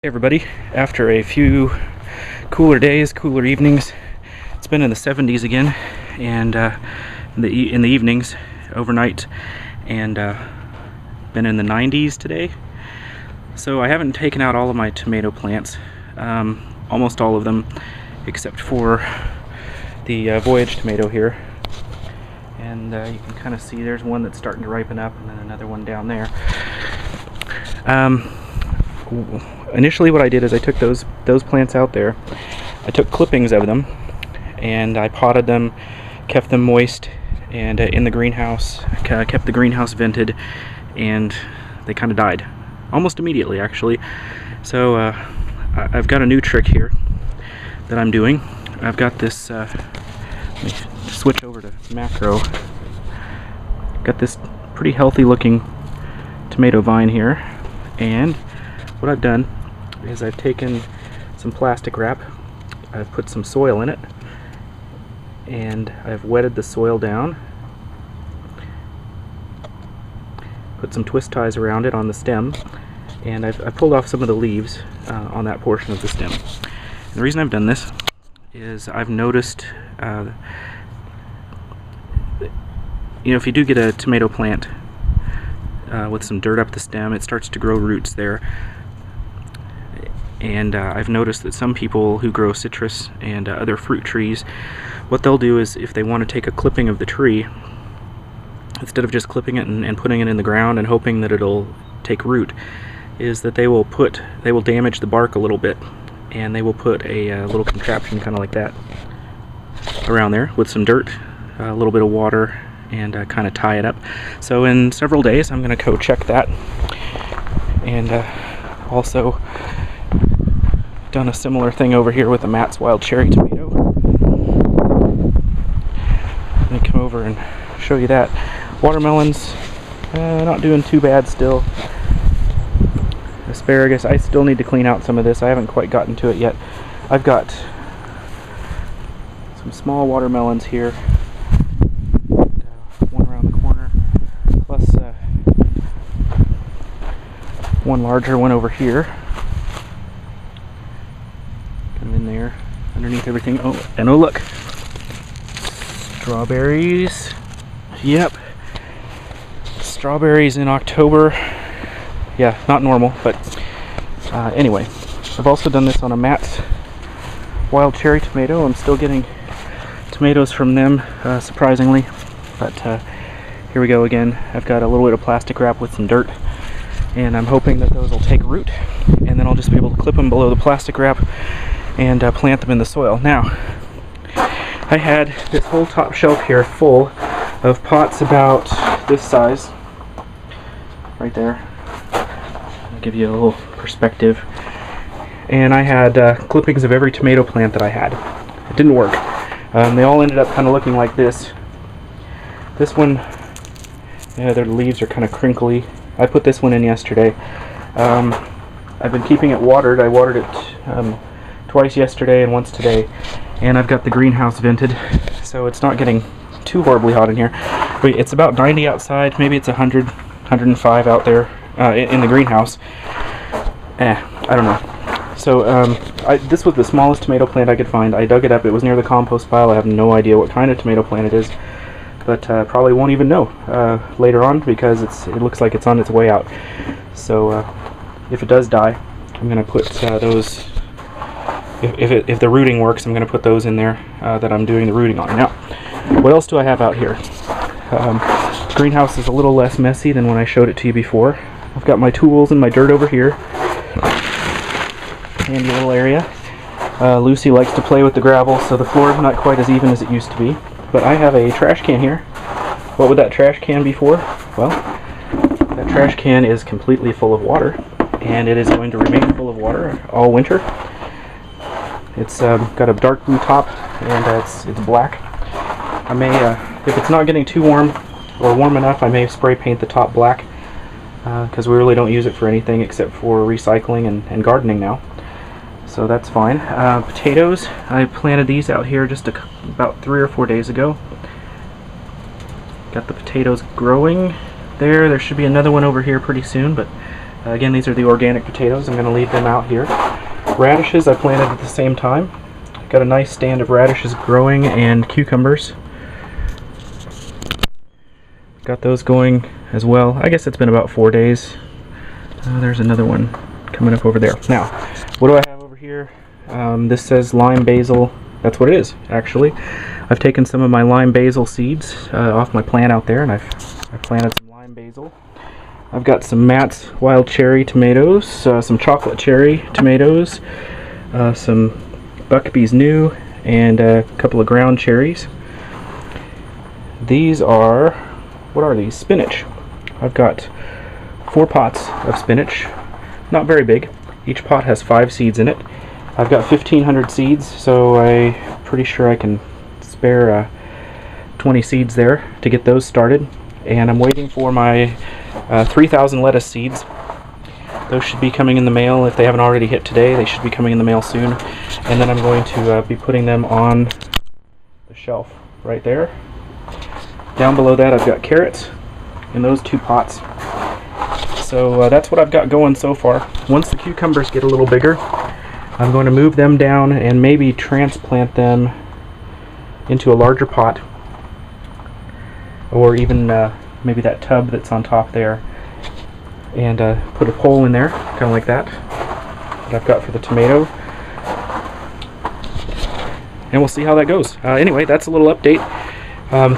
Hey everybody, after a few cooler days, cooler evenings, it's been in the 70s again, and in the evenings, overnight, and been in the 90s today. So I haven't taken out all of my tomato plants, almost all of them, except for the Voyage tomato here. And you can kind of see there's one that's starting to ripen up, and then another one down there. Initially what I did is I took those plants out there, I took clippings of them, and I potted them, kept them moist, and in the greenhouse, kept the greenhouse vented, and they kind of died. Almost immediately, actually. So I've got a new trick here that I'm doing. I've got this, let me switch over to macro. Got this pretty healthy looking tomato vine here, and what I've done is I've taken some plastic wrap, I've put some soil in it, and I've wetted the soil down, put some twist ties around it on the stem, and I've pulled off some of the leaves on that portion of the stem. And the reason I've done this is I've noticed, if you do get a tomato plant with some dirt up the stem, it starts to grow roots there. And I've noticed that some people who grow citrus and other fruit trees, what they'll do is if they want to take a clipping of the tree, instead of just clipping it and putting it in the ground and hoping that it'll take root, is that they will damage the bark a little bit, and they will put a little contraption kind of like that around there with some dirt, a little bit of water, and kind of tie it up. So in several days I'm going to go check that, and also done a similar thing over here with the Matt's Wild Cherry tomato. Let me come over and show you that. Watermelons, not doing too bad still. Asparagus, I still need to clean out some of this. I haven't quite gotten to it yet. I've got some small watermelons here, one around the corner, plus one larger one over here. In there underneath everything. Oh, and oh look, strawberries. Yep, strawberries in October. Yeah, not normal, but anyway, I've also done this on a Matt's Wild Cherry tomato. I'm still getting tomatoes from them, surprisingly, but here we go again. I've got a little bit of plastic wrap with some dirt, and I'm hoping that those will take root, and then I'll just be able to clip them below the plastic wrap and plant them in the soil. Now, I had this whole top shelf here full of pots about this size, right there. I'll give you a little perspective. And I had clippings of every tomato plant that I had. It didn't work. They all ended up kind of looking like this. This one, their leaves are kind of crinkly. I put this one in yesterday. I've been keeping it watered. I watered it twice yesterday and once today, and I've got the greenhouse vented, so it's not getting too horribly hot in here. But it's about 90 outside, maybe it's 100, 105 out there in the greenhouse. I don't know. So this was the smallest tomato plant I could find. I dug it up. It was near the compost pile. I have no idea what kind of tomato plant it is, but probably won't even know later on, because it looks like it's on its way out. So if it does die, I'm going to put those. If the rooting works, I'm going to put those in there that I'm doing the rooting on. Now, what else do I have out here? Greenhouse is a little less messy than when I showed it to you before. I've got my tools and my dirt over here. Handy little area. Lucy likes to play with the gravel, so the floor is not quite as even as it used to be. But I have a trash can here. What would that trash can be for? Well, that trash can is completely full of water, and it is going to remain full of water all winter. It's got a dark blue top, and it's black. I may, if it's not getting too warm or warm enough, I may spray paint the top black, because we really don't use it for anything except for recycling and gardening now. So that's fine. Potatoes, I planted these out here just about 3 or 4 days ago. Got the potatoes growing there. There should be another one over here pretty soon, but Again, these are the organic potatoes. I'm going to leave them out here. Radishes I planted at the same time. Got a nice stand of radishes growing, and cucumbers. Got those going as well. I guess it's been about 4 days. There's another one coming up over there. Now, what do I have over here? This says lime basil. That's what it is, actually. I've taken some of my lime basil seeds off my plant out there, and I've planted some lime basil. I've got some Matt's wild cherry tomatoes, some chocolate cherry tomatoes, some Buckbee's New, and a couple of ground cherries. These are, what are these? Spinach. I've got 4 pots of spinach, not very big. Each pot has 5 seeds in it. I've got 1,500 seeds, so I'm pretty sure I can spare 20 seeds there to get those started. And I'm waiting for my 3,000 lettuce seeds. Those should be coming in the mail. If they haven't already hit today, they should be coming in the mail soon. And then I'm going to be putting them on the shelf right there. Down below that I've got carrots in those 2 pots. So that's what I've got going so far. Once the cucumbers get a little bigger, I'm going to move them down and maybe transplant them into a larger pot, or even maybe that tub that's on top there, and put a pole in there, kind of like that I've got for the tomato, and we'll see how that goes. Anyway, that's a little update.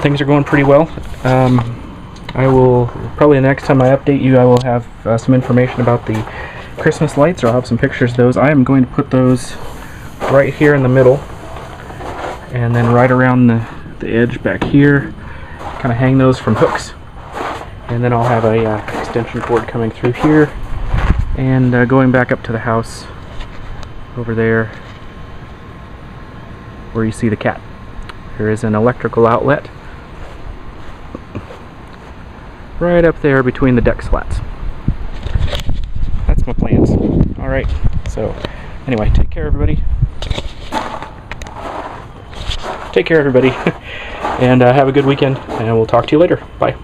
Things are going pretty well. I will probably, the next time I update you, I will have some information about the Christmas lights, or I'll have some pictures of those. I am going to put those right here in the middle, and then right around the edge back here, kind of hang those from hooks. And then I'll have a extension cord coming through here, and going back up to the house over there where you see the cat. There is an electrical outlet right up there between the deck slats. That's my plans. Alright, so anyway, take care everybody. Take care everybody, and have a good weekend, and we'll talk to you later. Bye.